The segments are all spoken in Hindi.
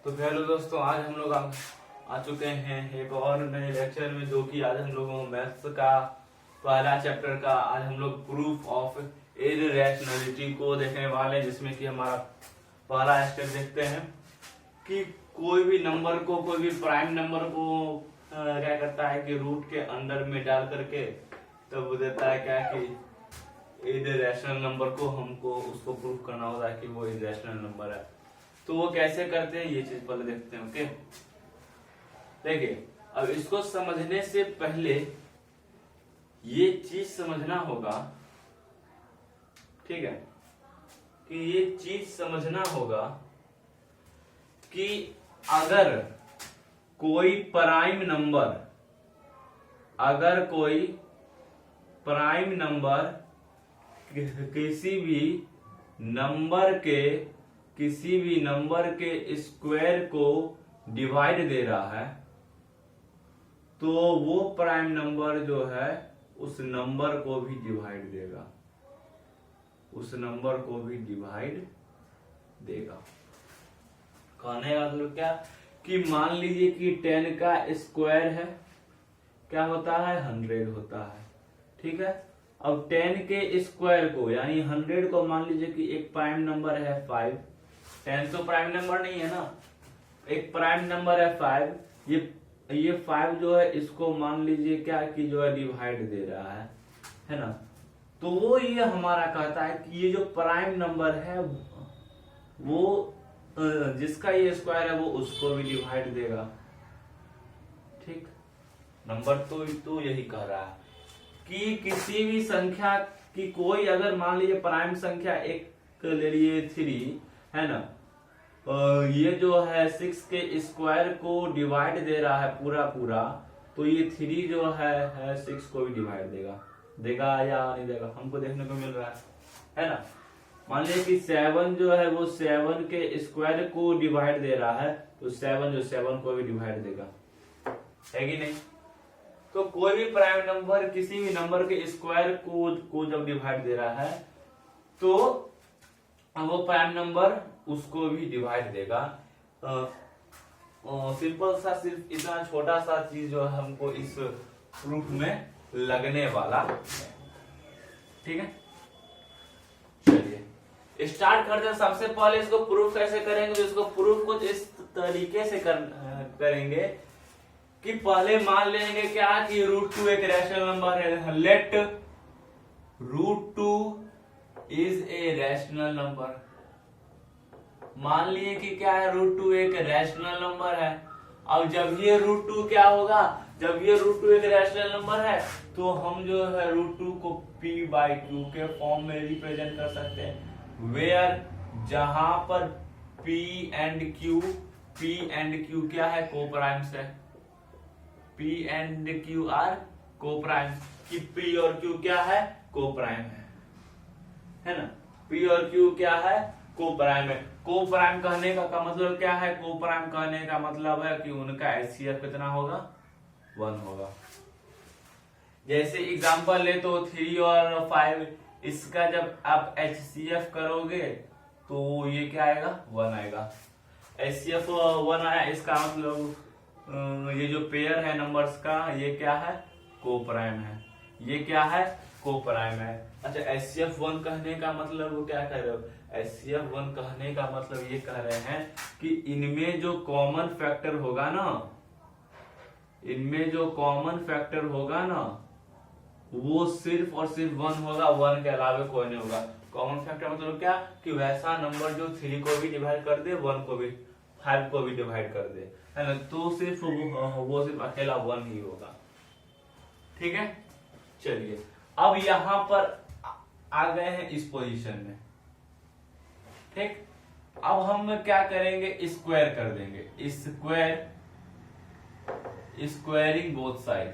तो हेलो दोस्तों, आज हम लोग आ चुके हैं एक और नए लेक्चर में, जो कि आज हम लोगों मैथ्स का पहला चैप्टर का आज हम लोग प्रूफ ऑफ इररेशनलिटी को देखने वाले हैं, जिसमें कि हमारा पहला स्टेप देखते हैं कि कोई भी नंबर को, कोई भी प्राइम नंबर को क्या करता है कि रूट के अंदर में डाल करके तब वो देता है क्या कि इररेशनल नंबर को हमको उसको प्रूफ करना होता है कि वो इररेशनल नंबर है। तो वो कैसे करते हैं ये चीज पहले देखते हैं। ओके, देखिए अब इसको समझने से पहले ये चीज समझना होगा, ठीक है, कि ये चीज समझना होगा कि अगर कोई प्राइम नंबर, अगर कोई प्राइम नंबर किसी भी नंबर के स्क्वायर को डिवाइड दे रहा है, तो वो प्राइम नंबर जो है उस नंबर को भी डिवाइड देगा, उस नंबर को भी डिवाइड देगा। कहने का मतलब क्या कि मान लीजिए कि 10 का स्क्वायर है, क्या होता है 100 होता है, ठीक है। अब 10 के स्क्वायर को यानी 100 को मान लीजिए कि एक प्राइम नंबर है 5, 10 तो प्राइम नंबर नहीं है ना, एक प्राइम नंबर है 5, ये 5 जो है इसको मान लीजिए क्या कि जो है डिवाइड दे रहा है ना। तो वो ये हमारा कहता है कि ये जो प्राइम नंबर है वो जिसका ये स्क्वायर है वो उसको भी डिवाइड देगा, ठीक। नंबर तो यही कह रहा है कि किसी भी संख्या की कोई, अगर मान लीजिए प्राइम संख्या एक ले लिए 3 है ना, ये जो है 6 के स्क्वायर को डिवाइड दे रहा है पूरा, तो ये 3 जो है 6 को भी डिवाइड देगा या नहीं देगा, हमको देखने को मिल रहा है ना। मान लीजिए कि 7 जो है वो 7 के स्क्वायर को डिवाइड दे रहा है, तो 7 जो 7 को भी डिवाइड देगा, है कि नहीं। तो कोई भी प्राइम नंबर किसी भी नंबर के स्क्वायर को जब डिवाइड दे रहा है तो वो प्राइम नंबर उसको भी डिवाइड देगा। सिंपल सा, सिर्फ इतना छोटा सा चीज जो है हमको इस प्रूफ में लगने वाला है, ठीक है। चलिए स्टार्ट करते हैं। सबसे पहले इसको प्रूफ कैसे करेंगे, तो इसको प्रूफ कुछ इस तरीके से करेंगे कि पहले मान लेंगे क्या कि √2 एक रैशनल नंबर है। Let √2 is a rational number. मान लिए कि क्या है √2 एक रैशनल नंबर है। अब जब ये √2 क्या होगा, जब ये √2 एक रैशनल नंबर है तो हम जो है √2 को p/q के फॉर्म में रिप्रेजेंट कर सकते हैं, वेयर जहां पर p एंड q क्या है, कोप्राइम्स है। P and Q are coprime, कि P और Q क्या है, कोप्राइम है ना। P और Q क्या है, कोप्राइम है। कोप्राइम कहने का मतलब क्या है, कोप्राइम कहने का मतलब है कि उनका HCF कितना होगा, 1 होगा। जैसे एग्जांपल ले तो 3 और 5, इसका जब आप HCF करोगे तो ये क्या आएगा, 1 आएगा। HCF 1 आया, इसका मतलब ये जो पेयर है नंबर्स का ये क्या है, कोप्राइम है। ये क्या है, कोप्राइम है। अच्छा, HCF 1 कहने का मतलब वो क्या कह रहे हो, HCF 1 कहने का मतलब ये कह रहे हैं कि इनमें जो कॉमन फैक्टर होगा ना, इनमें जो कॉमन फैक्टर होगा ना वो सिर्फ और सिर्फ 1 होगा, 1 के अलावा कोई नहीं होगा। कॉमन फैक्टर मतलब क्या कि वैसा नंबर जो 3 को भी डिवाइड कर दे, 1 को भी, 5 को भी डिवाइड कर दे, है ना, तो सिर्फ वो सिर्फ अकेला 1 ही होगा, ठीक है। चलिए अब यहां पर आ गए हैं इस पोजीशन में, ठीक। अब हम क्या करेंगे, स्क्वायर कर देंगे, स्क्वायरिंग बोथ साइड,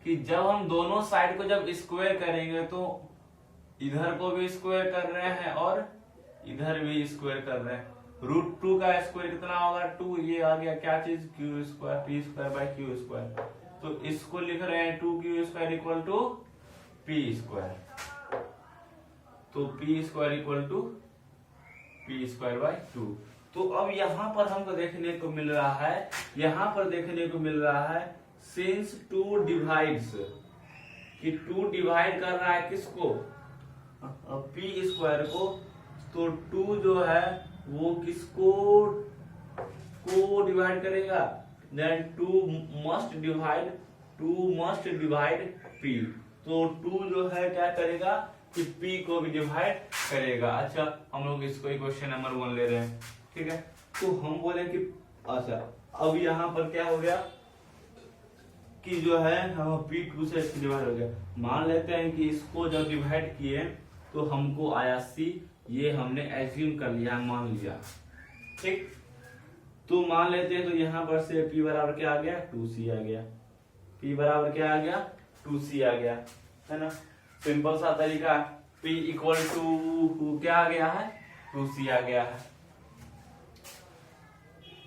कि जब हम दोनों साइड को जब स्क्वायर करेंगे तो इधर को भी स्क्वायर कर रहे हैं और इधर भी स्क्वायर कर रहे हैं। √2 का स्क्वायर कितना होगा, 2, ये आ गया क्या चीज, q², p²/q²। तो इसको लिख रहे हैं 2q² = p²। तो p² = p²/2। तो अब यहाँ पर हमको देखने को मिल रहा है, यहाँ पर देखने को मिल रहा है सिंस 2 डिवाइड्स, कि 2 डिवाइड कर रहा है किसको, पी स्क्वायर को, तो 2 जो है वो किसको को डिवाइड करेगा, देन 2 मस्ट डिवाइड पी, तो 2 जो है क्या करेगा कि पी को भी डिवाइड करेगा। अच्छा हम लोग इसको क्वेश्चन नंबर 1 ले रहे हैं, ठीक है। तो हम बोले कि अच्छा अब यहाँ पर क्या हो गया कि जो है हम पी 2 से डिवाइड हो गया, मान लेते हैं कि इसको जब डिवाइड किए तो हमको आया सी, ये हमने एज्यूम कर लिया, मान लिया, ठीक। तो मान लेते हैं तो यहाँ पर से p बराबर क्या आ गया 2c आ गया, p बराबर क्या आ गया 2c आ गया, है ना। सिंपल सा तरीका, p इक्वल टू क्या आ गया है 2c आ गया है।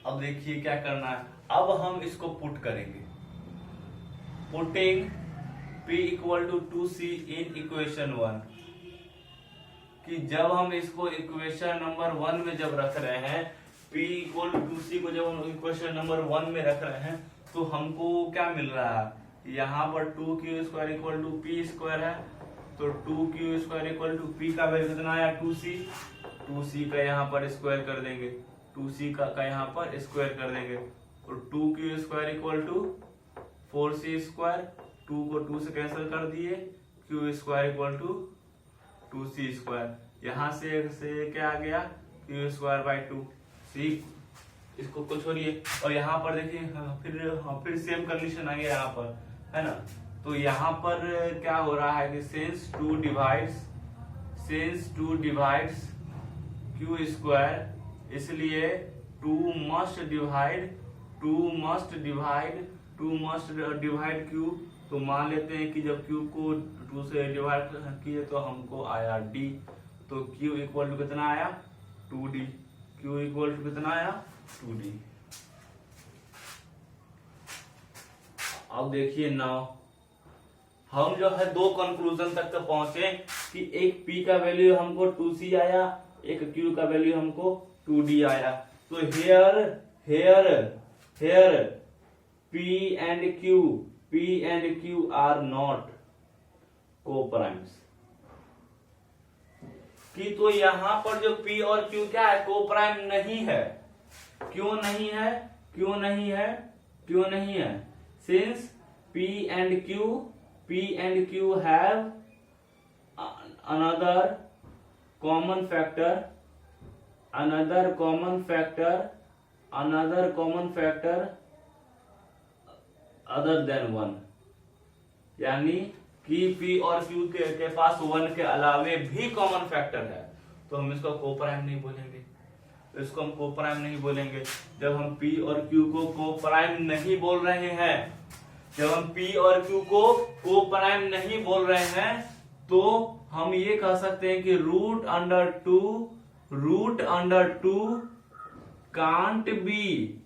अब देखिए क्या करना है, अब हम इसको पुट करेंगे, putting p equal to 2c in equation 1, कि जब हम इसको इक्वेशन नंबर 1 में जब रख रहे हैं, p इक्वल टू 2c को जब हम इक्वेशन नंबर 1 में रख रहे हैं तो हमको क्या मिल रहा है, यहाँ पर 2q² इक्वल टू p² है, तो 2q² इक्वल टू p का वैल्यू कितना आया 2c का यहाँ पर स्क्वायर कर देंगे, 2c का यहाँ पर स्क्वायर कर देंगे, तो 2q² इक्वल टू 4c², 2 को 2 से कैंसिल कर दिए, q² इक्वल टू 2c², यहाँ से क्या आ गया q²/2, सी इसको को छोड़िए, और यहाँ पर देखिए फिर सेम कंडीशन आ गया यहाँ पर, है ना। तो यहाँ पर क्या हो रहा है कि सिंस 2 डिवाइड्स q², इसलिए 2 मस्ट डिवाइड q, तो मान लेते हैं कि जब q को 2 से डिवाइड किए तो हमको आया d, तो q इक्वल टू कितना आया 2d, q इक्वल टू कितना आया 2d। अब देखिए नाउ हम जो है 2 कंक्लूजन तक पहुंचे कि एक p का वैल्यू हमको 2c आया, एक q का वैल्यू हमको 2d आया। तो here p and q are not coprimes, कि तो यहाँ पर जो p और q क्या है कोप्राइम नहीं है। क्यों नहीं है since p and q have another common factor other than 1, यानी कि p और q के पास 1 के अलावे भी कॉमन फैक्टर है, तो हम इसको कोप्राइम नहीं बोलेंगे, तो इसको हम कोप्राइम नहीं बोलेंगे। जब हम p और q को कोप्राइम नहीं बोल रहे हैं, जब हम p और q को कोप्राइम नहीं बोल रहे हैं, तो हम ये कह सकते हैं कि root under two can't be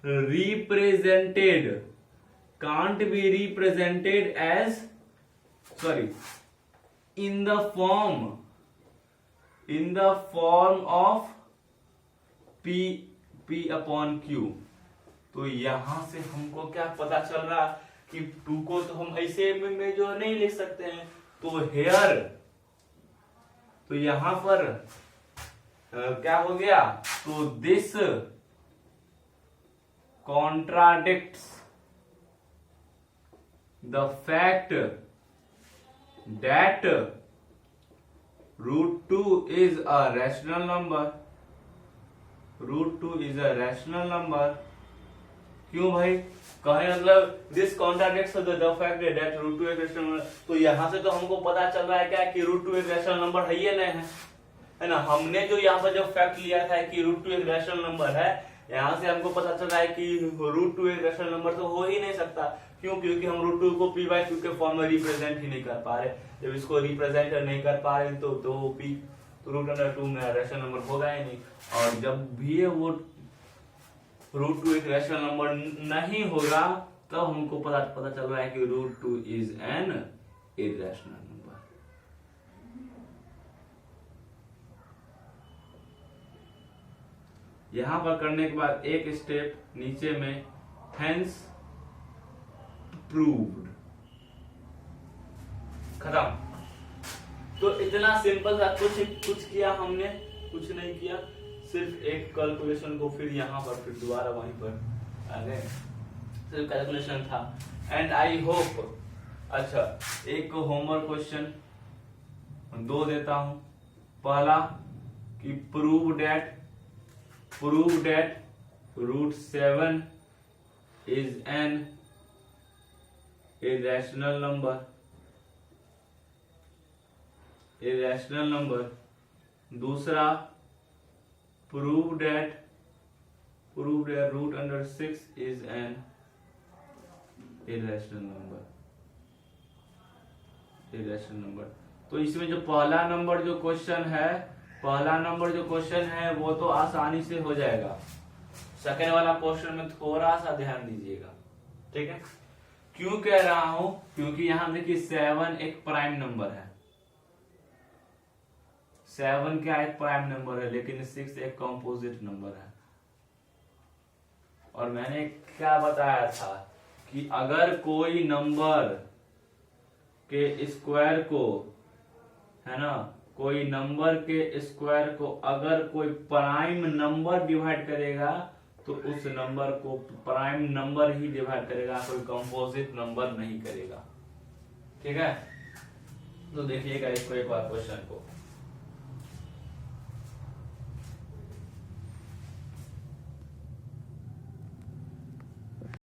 represented as in the form of p upon q। तो यहां से हमको क्या पता चल रहा कि 2 को तो हम ऐसे में जो नहीं लिख सकते हैं, तो हेयर, तो यहां पर क्या हो गया, तो this contradicts the fact that root 2 is a rational number। क्यों भाई कहे, मतलब this contradicts the fact that root 2 एक रैशनल नंबर, तो यहाँ से तो हमको पता चल रहा है क्या कि रूट 2 एक रैशनल नंबर है ही नहीं है ना। हमने जो यहाँ पर जो फैक्ट लिया था कि रूट 2 एक रैशनल नंबर है, यहाँ से हमको पता चल रहा है कि रूट 2 एक रैशनल नंबर तो हो ही नहीं सकता। क्यों? क्योंकि हम रूट 2 को p/2 के फॉर्म में रिप्रेजेंट ही नहीं कर पा रहे। जब इसको रिप्रेजेंट नहीं कर पा रहे तो p तो रूट अंडर 2 में रैशनल नंबर होगा ही नहीं, और जब भी वो रूट 2 एक रैशनल नंबर नहीं होगा तब हमको पता चल रहा है कि root 2 is an irrational number. यहां पर करने के बाद एक स्टेप नीचे में हेंस प्रूव्ड, खत्म। तो इतना सिंपल था, कुछ किया हमने, कुछ नहीं किया, सिर्फ एक कैलकुलेशन को फिर यहाँ पर फिर दोबारा वहीं पर आ गए, सिर्फ कैलकुलेशन था। एंड आई होप, अच्छा एक होमवर्क क्वेश्चन 2 देता हूं। पहला कि prove that √7 is an irrational number। दूसरा prove that √6 is an irrational number। तो इसमें जो पहला नंबर जो क्वेश्चन है वो तो आसानी से हो जाएगा। सेकेंड वाला क्वेश्चन में थोड़ा सा ध्यान दीजिएगा, ठीक है। क्यों कह रहा हूं, क्योंकि यहां देखिए 7 एक प्राइम नंबर है, 7 क्या एक प्राइम नंबर है, लेकिन 6 एक कंपोजिट नंबर है। और मैंने क्या बताया था कि अगर कोई नंबर के स्क्वायर को, है ना, कोई नंबर के स्क्वायर को अगर कोई प्राइम नंबर डिवाइड करेगा तो उस नंबर को प्राइम नंबर ही डिवाइड करेगा, कोई कंपोजिट नंबर नहीं करेगा, ठीक है। तो देखिएगा इसको एक बार क्वेश्चन को।